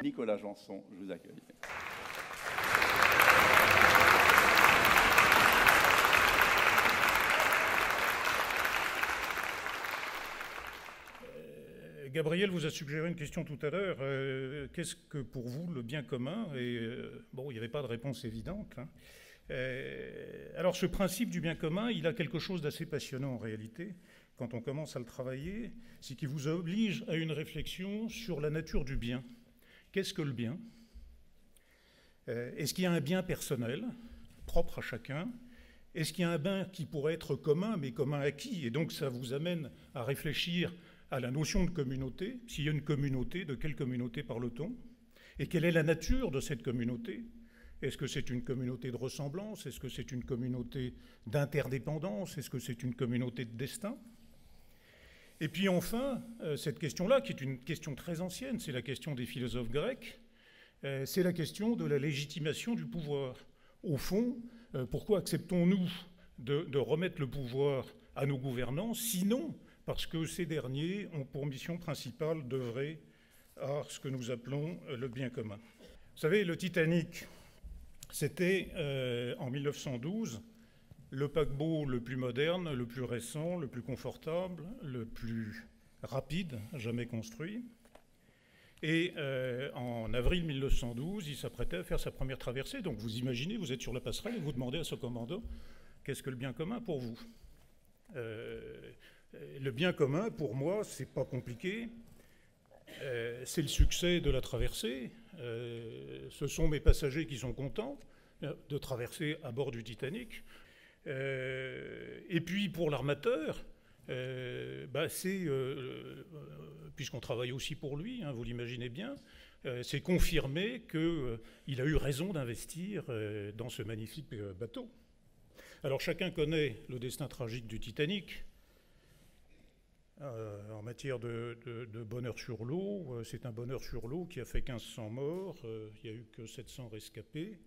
Nicolas Janson, je vous accueille. Gabriel vous a suggéré une question tout à l'heure. Qu'est-ce que pour vous le bien commun? Et bon, il n'y avait pas de réponse évidente. Hein. Alors ce principe du bien commun, il a quelque chose d'assez passionnant en réalité. Quand on commence à le travailler, c'est qu'il vous oblige à une réflexion sur la nature du bien. Qu'est-ce que le bien? Est-ce qu'il y a un bien personnel, propre à chacun? Est-ce qu'il y a un bien qui pourrait être commun, mais commun à qui? Et donc ça vous amène à réfléchir à la notion de communauté. S'il y a une communauté, de quelle communauté parle-t-on? Et quelle est la nature de cette communauté? Est-ce que c'est une communauté de ressemblance? Est-ce que c'est une communauté d'interdépendance? Est-ce que c'est une communauté de destin? Et puis enfin, cette question-là, qui est une question très ancienne, c'est la question des philosophes grecs, c'est la question de la légitimation du pouvoir. Au fond, pourquoi acceptons-nous de remettre le pouvoir à nos gouvernants, sinon parce que ces derniers ont pour mission principale d'œuvrer à ce que nous appelons le bien commun. Vous savez, le Titanic, c'était en 1912 le paquebot le plus moderne, le plus récent, le plus confortable, le plus rapide jamais construit. Et en avril 1912, il s'apprêtait à faire sa première traversée. Donc vous imaginez, vous êtes sur la passerelle et vous demandez à ce commandant, qu'est-ce que le bien commun pour vous? Le bien commun, pour moi, c'est pas compliqué. C'est le succès de la traversée. Ce sont mes passagers qui sont contents de traverser à bord du Titanic. Et puis pour l'armateur, c'est, puisqu'on travaille aussi pour lui, hein, vous l'imaginez bien, c'est confirmer qu'il a eu raison d'investir dans ce magnifique bateau. Alors chacun connaît le destin tragique du Titanic. En matière de bonheur sur l'eau, c'est un bonheur sur l'eau qui a fait 1500 morts, il n'y a eu que 700 rescapés.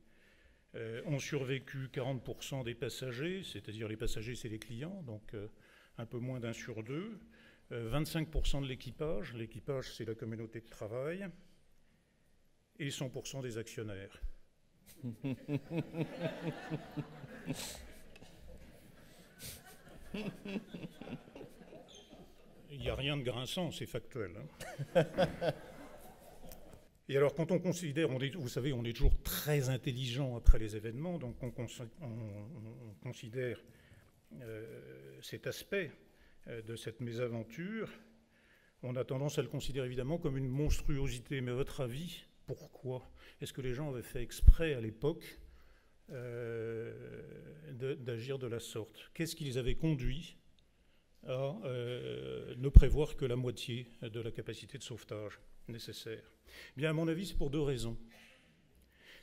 Ont survécu 40% des passagers, c'est-à-dire les passagers c'est les clients, donc un peu moins d'un sur deux. 25% de l'équipage c'est la communauté de travail, et 100% des actionnaires. Il n'y a rien de grinçant, c'est factuel. Hein. Et alors, quand on considère, vous savez, on est toujours très intelligent après les événements, donc on considère cet aspect de cette mésaventure, on a tendance à le considérer évidemment comme une monstruosité. Mais à votre avis, pourquoi? Est-ce que les gens avaient fait exprès à l'époque d'agir de la sorte? Qu'est-ce qui les avait conduits à ne prévoir que la moitié de la capacité de sauvetage nécessaire? Bien, à mon avis, c'est pour deux raisons.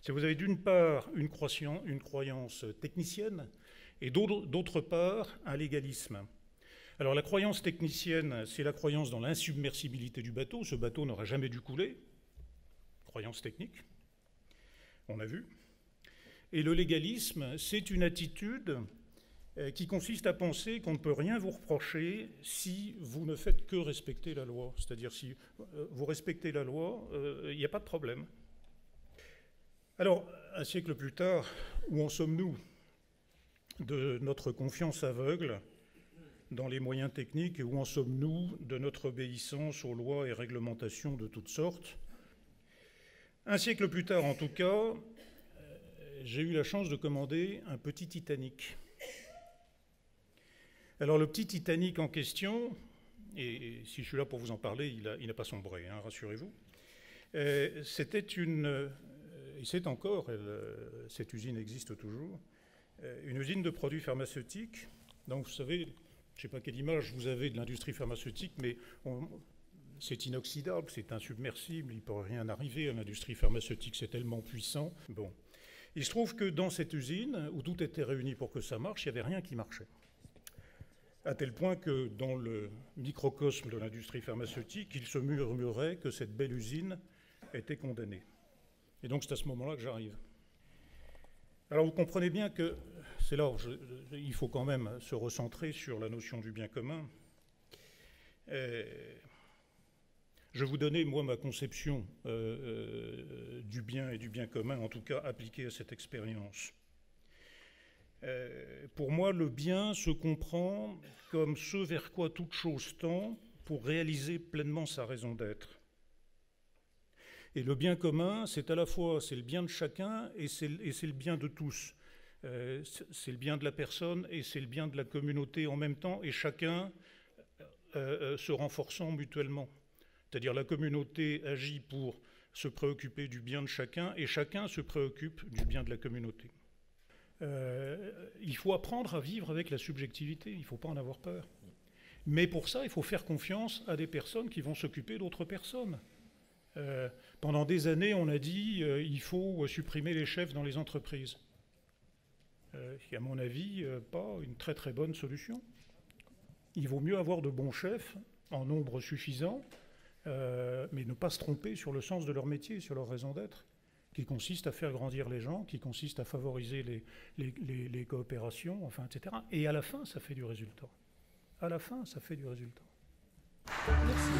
Si vous avez d'une part une croyance technicienne et d'autre part un légalisme. Alors la croyance technicienne, c'est la croyance dans l'insubmersibilité du bateau. Ce bateau n'aurait jamais dû couler. Croyance technique, on a vu. Et le légalisme, c'est une attitude qui consiste à penser qu'on ne peut rien vous reprocher si vous ne faites que respecter la loi. C'est-à-dire si vous respectez la loi, il n'y a pas de problème. Alors, un siècle plus tard, où en sommes-nous de notre confiance aveugle dans les moyens techniques et où en sommes-nous de notre obéissance aux lois et réglementations de toutes sortes? Un siècle plus tard, en tout cas, j'ai eu la chance de commander un petit Titanic. Alors le petit Titanic en question, et si je suis là pour vous en parler, il n'a pas sombré, hein, rassurez-vous, c'était et c'est encore, cette usine existe toujours, une usine de produits pharmaceutiques. Donc vous savez, je ne sais pas quelle image vous avez de l'industrie pharmaceutique, mais c'est inoxydable, c'est insubmersible, il ne peut rien arriver à l'industrie pharmaceutique, c'est tellement puissant. Bon. Il se trouve que dans cette usine, où tout était réuni pour que ça marche, il n'y avait rien qui marchait. À tel point que dans le microcosme de l'industrie pharmaceutique, il se murmurait que cette belle usine était condamnée. Et donc c'est à ce moment-là que j'arrive. Alors vous comprenez bien que c'est là où il faut quand même se recentrer sur la notion du bien commun. Je vais vous donner, moi, ma conception du bien et du bien commun, en tout cas appliquée à cette expérience. Pour moi, le bien se comprend comme ce vers quoi toute chose tend pour réaliser pleinement sa raison d'être. Et le bien commun, c'est à la fois c'est le bien de chacun et c'est le bien de tous. C'est le bien de la personne et c'est le bien de la communauté en même temps, et chacun se renforçant mutuellement. C'est-à-dire la communauté agit pour se préoccuper du bien de chacun et chacun se préoccupe du bien de la communauté. Il faut apprendre à vivre avec la subjectivité, il ne faut pas en avoir peur. Mais pour ça, il faut faire confiance à des personnes qui vont s'occuper d'autres personnes. Pendant des années, on a dit il faut supprimer les chefs dans les entreprises. Qui, à mon avis, pas une très très bonne solution. Il vaut mieux avoir de bons chefs en nombre suffisant, mais ne pas se tromper sur le sens de leur métier, sur leur raison d'être, qui consiste à faire grandir les gens, qui consiste à favoriser les coopérations, enfin, etc. Et à la fin, ça fait du résultat. À la fin, ça fait du résultat. Merci.